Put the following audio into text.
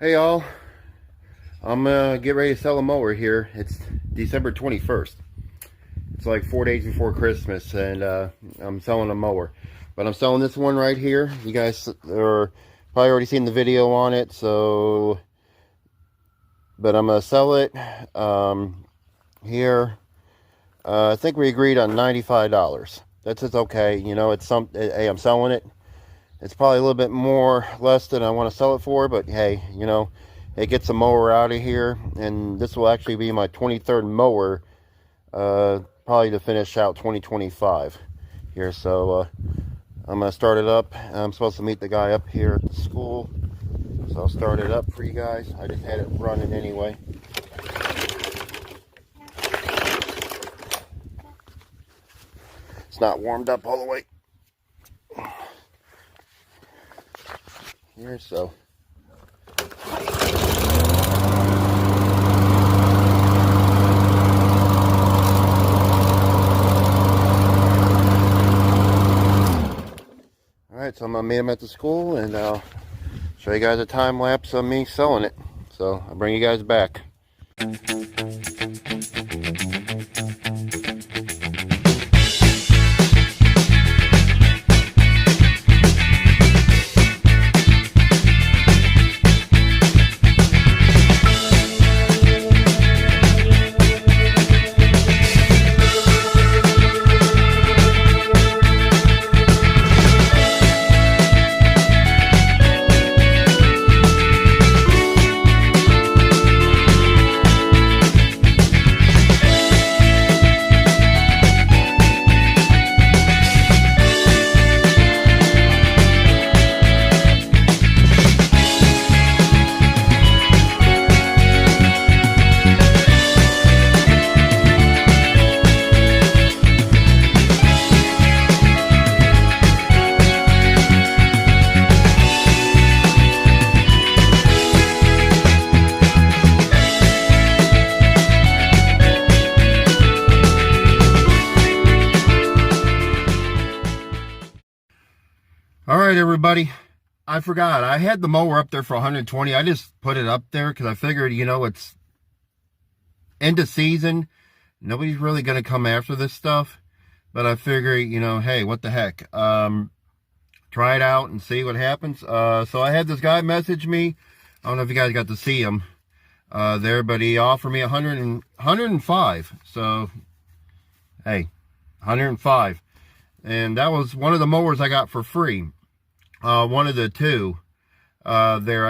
Hey y'all, I'm get ready to sell a mower here. It's December 21st. It's like 4 days before Christmas, and I'm selling a mower. But I'm selling this one right here. You guys are probably already seen the video on it, so but I'm gonna sell it here. I think we agreed on $95. That's just okay. You know, it's some. Hey, I'm selling it. It's probably a little bit more less than I want to sell it for, but hey, you know, it gets a mower out of here, and this will actually be my 23rd mower, probably to finish out 2025 here. So I'm gonna start it up. I'm supposed to meet the guy up here at the school, so I'll start it up for you guys. I just had it running anyway. It's not warmed up all the way here, so alright, so I'm gonna meet him at the school, and I'll show you guys a time lapse of me selling it. So I'll bring you guys back. All right, everybody. I forgot. I had the mower up there for 120. I just put it up there because I figured, you know, it's end of season. Nobody's really going to come after this stuff. But I figure, you know, hey, what the heck? Try it out and see what happens. So I had this guy message me. I don't know if you guys got to see him there, but he offered me 105. So, hey, 105. And that was one of the mowers I got for free. One of the two there.